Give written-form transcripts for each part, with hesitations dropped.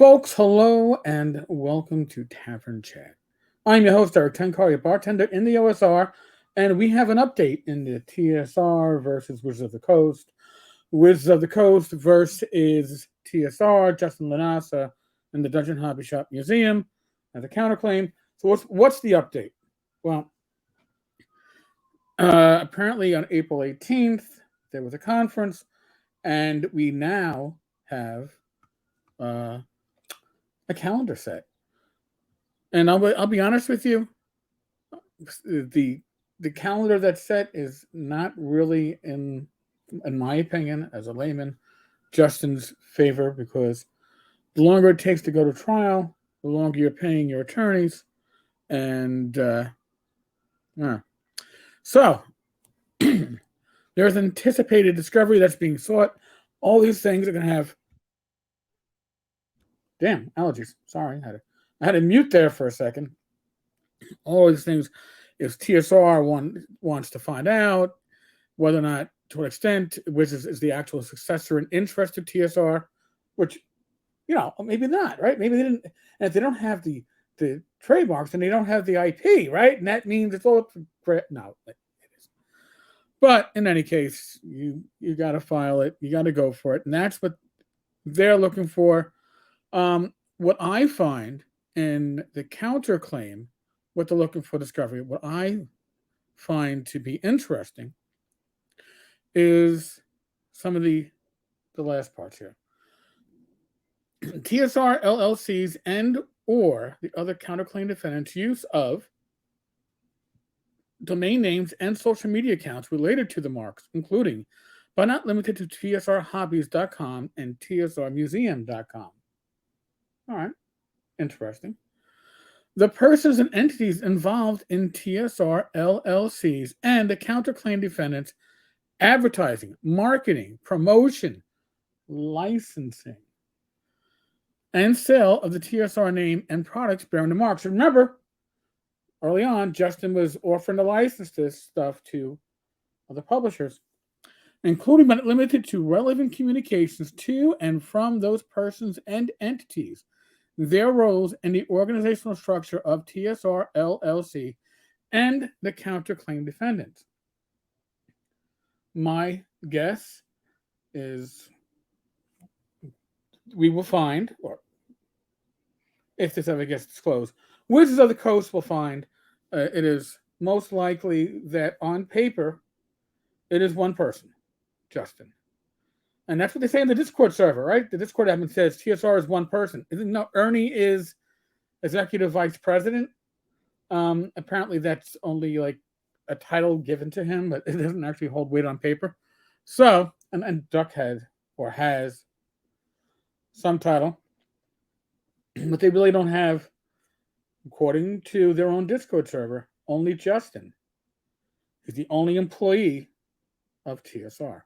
Folks, hello and welcome to Tavern Chat. I'm your host, Eric Tenkar, a bartender in the OSR, and we have an update in the TSR versus Wizards of the Coast. Wizards of the Coast versus TSR, Justin LaNasa, and the Dungeon Hobby Shop Museum as a counterclaim. So what's the update? Well, apparently on April 18th, there was a conference, and we now have uh, a calendar set. And I'll be honest with you, the the calendar that's set is not really in my opinion as a layman Justin's favor, because the longer it takes to go to trial, the longer you're paying your attorneys, and yeah. So there's anticipated discovery that's being sought. All these things are going to have damn allergies. Sorry, I had to mute there for a second. All these things, if TSR wants to find out whether or not, to what extent, Wizards is the actual successor in interest to TSR, which, maybe not, right? Maybe they didn't, and if they don't have the trademarks, then they don't have the IP, right? And that means it's all up for, no, it is. But in any case, you got to file it, you got to go for it, and that's what they're looking for. What I find in the counterclaim, what they're looking for discovery, what I find to be interesting is some of the last parts here. TSR LLCs and or the other counterclaim defendants' use of domain names and social media accounts related to the marks, including but not limited to tsrhobbies.com and tsrmuseum.com. All right, interesting. The persons and entities involved in TSR LLCs and the counterclaim defendants' advertising, marketing, promotion, licensing, and sale of the TSR name and products bearing the marks. Remember, early on, Justin was offering to license this stuff to other publishers, including but not limited to relevant communications to and from those persons and entities, their roles in the organizational structure of TSR LLC and the counterclaim defendants. My guess is we will find, or if this ever gets disclosed, Wizards of the Coast will find it is most likely that on paper it is one person, Justin. And that's what they say in the Discord server, right? The Discord admin says TSR is one person. No, Ernie is executive vice president. Apparently that's only like a title given to him, but it doesn't actually hold weight on paper. So, and Duck had or has some title, but they really don't have, according to their own Discord server, only Justin is the only employee of TSR.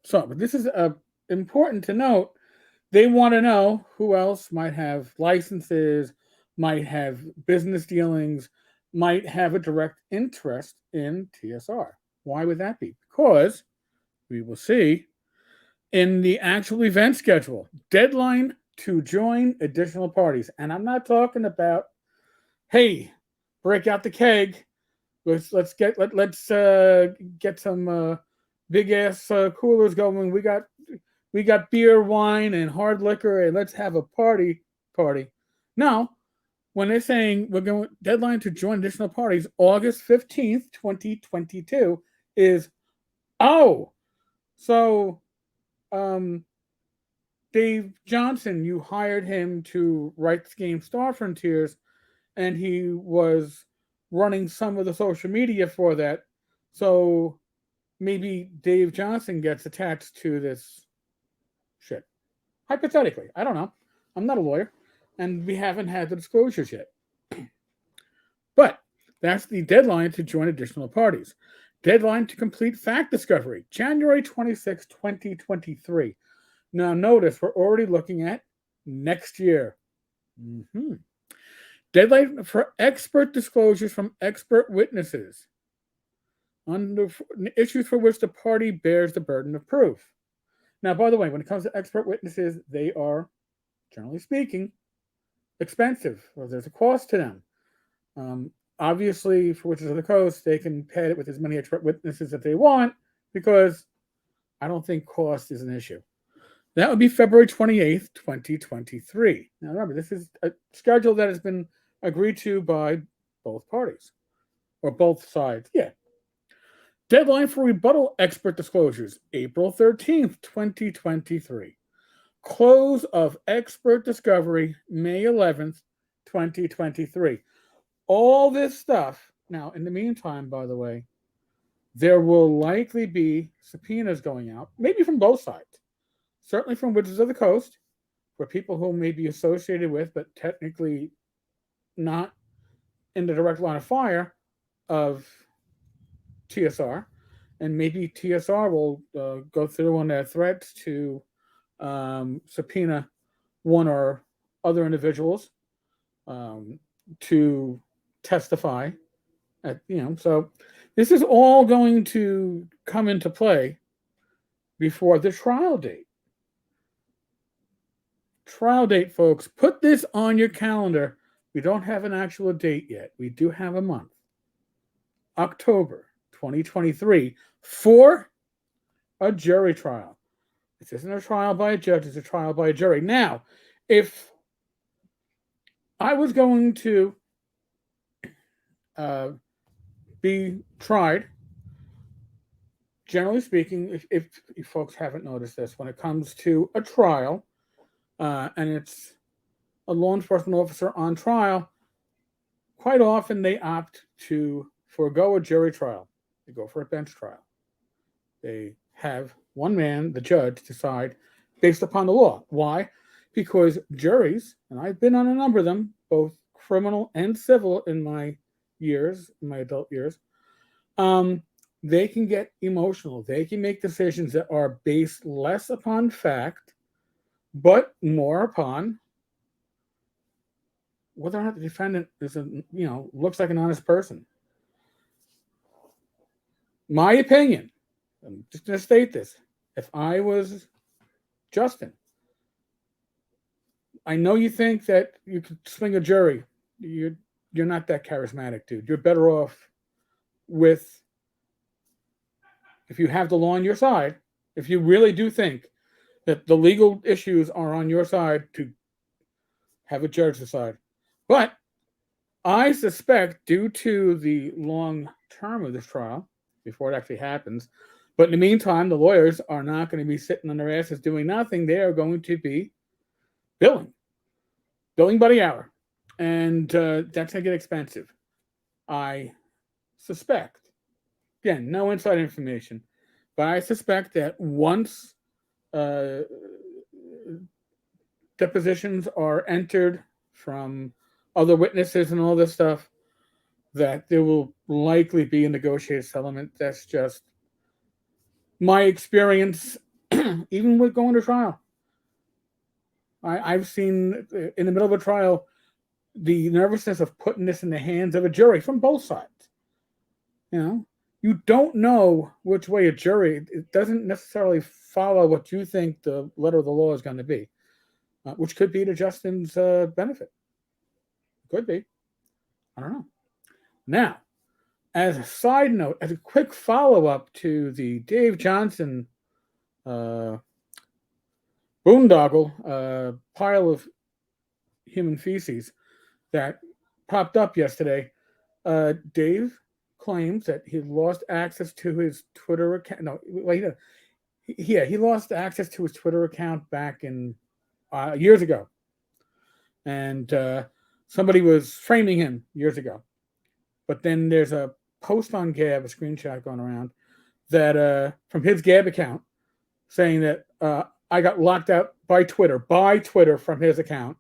So, but this is important to note. They want to know who else might have licenses, might have business dealings, might have a direct interest in TSR. Why would that be? Because we will see in the actual event schedule, deadline to join additional parties. And I'm not talking about, hey, break out the keg. Let's get some big ass coolers going. We got beer, wine, and hard liquor, and let's have a party. No, when they're saying we're going deadline to join additional parties, August 15th, 2022 is so Dave Johnson, you hired him to write the game Star Frontiers, and he was running some of the social media for that. So maybe Dave Johnson gets attached to this shit. Hypothetically, I don't know. I'm not a lawyer, and we haven't had the disclosures yet. But that's the deadline to join additional parties. Deadline to complete fact discovery, January 26, 2023. Now, notice we're already looking at next year. Mm-hmm. Deadline for expert disclosures from expert witnesses on the issues for which the party bears the burden of proof. Now, by the way, when it comes to expert witnesses, they are generally speaking, expensive, or there's a cost to them. Obviously, for Witches of the Coast, they can pad it with as many expert witnesses that they want because I don't think cost is an issue. That would be February 28th, 2023. Now, remember, this is a schedule that has been agreed to by both parties, or both sides. Yeah. Deadline for rebuttal expert disclosures, April 13th, 2023. Close of expert discovery, May 11th, 2023. All this stuff. Now, in the meantime, by the way, there will likely be subpoenas going out, maybe from both sides. Certainly from Witches of the Coast, for people who may be associated with, but technically not in the direct line of fire of TSR. And maybe TSR will go through on their threats to subpoena one or other individuals to testify. So this is all going to come into play before the trial date. Trial date, folks. Put this on your calendar. We don't have an actual date yet. We do have a month. October 2023 for a jury trial. This isn't a trial by a judge, it's a trial by a jury. Now, if I was going to be tried, generally speaking, if folks haven't noticed this, when it comes to a trial, and it's a law enforcement officer on trial, quite often they opt to forego a jury trial. They go for a bench trial. They have one man, the judge, decide based upon the law. Why? Because juries, and I've been on a number of them, both criminal and civil in my adult years, they can get emotional. They can make decisions that are based less upon fact, but more upon whether or not the defendant is looks like an honest person. My opinion, I'm just going to state this. If I was Justin, I know you think that you could swing a jury. You're not that charismatic, dude. You're better off with, if you have the law on your side, if you really do think that the legal issues are on your side, to have a judge decide. But I suspect, due to the long term of this trial, before it actually happens, but in the meantime, the lawyers are not going to be sitting on their asses doing nothing. They are going to be billing by the hour. And that's going to get expensive. I suspect, again, no inside information, but I suspect that once depositions are entered from other witnesses and all this stuff, that there will likely be a negotiated settlement. That's just my experience, even with going to trial. I've seen in the middle of a trial the nervousness of putting this in the hands of a jury from both sides. You don't know which way a jury, it doesn't necessarily follow what you think the letter of the law is going to be, which could be to Justin's benefit. Could be. I don't know. Now, as a side note, as a quick follow-up to the Dave Johnson boondoggle pile of human feces that popped up yesterday, Dave claims that he lost access to his Twitter account. No, he lost access to his Twitter account back in years ago. And somebody was framing him years ago. But then there's a post on Gab, a screenshot going around, that from his Gab account, saying that I got locked out by Twitter from his account.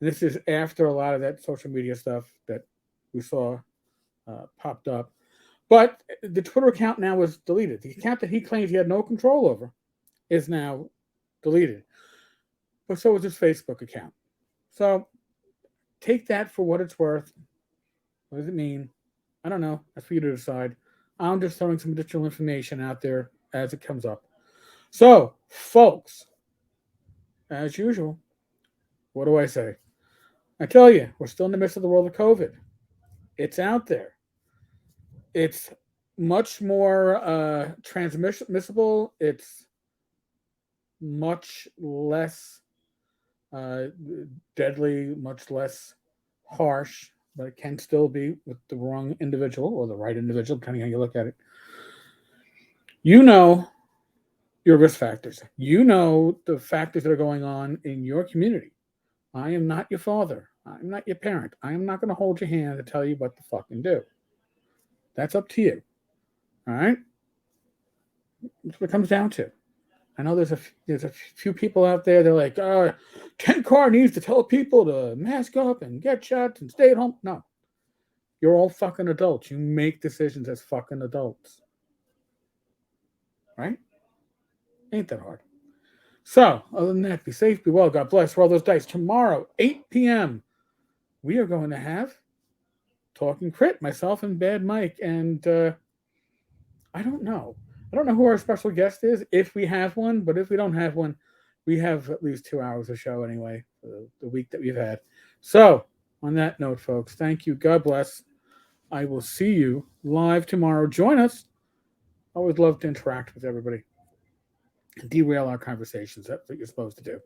And this is after a lot of that social media stuff that we saw popped up. But the Twitter account now is deleted. The account that he claims he had no control over is now deleted. But so is his Facebook account. So take that for what it's worth. What does it mean? I don't know. That's for you to decide. I'm just throwing some additional information out there as it comes up. So, folks, as usual, What do I say? I tell you, we're still in the midst of the world of COVID. It's out there. It's much more transmissible. It's much less deadly, much less harsh, but it can still be with the wrong individual or the right individual, depending on how you look at it. You know your risk factors. You know the factors that are going on in your community. I am not your father. I'm not your parent. I am not going to hold your hand and tell you what to fucking do. That's up to you. All right? That's what it comes down to. I know there's a few people out there. They're like, Tenkar needs to tell people to mask up and get shots and stay at home. No, you're all fucking adults. You make decisions as fucking adults, right? Ain't that hard? So, other than that, be safe, be well. God bless. Roll those dice. Tomorrow, 8 p.m., we are going to have Talking Crit, myself and Bad Mike, and I don't know. I don't know who our special guest is, if we have one, but if we don't have one, we have at least 2 hours of show anyway for the week that we've had. So, on that note, folks, thank you. God bless. I will see you live tomorrow. Join us. I always love to interact with everybody and derail our conversations. That's what you're supposed to do.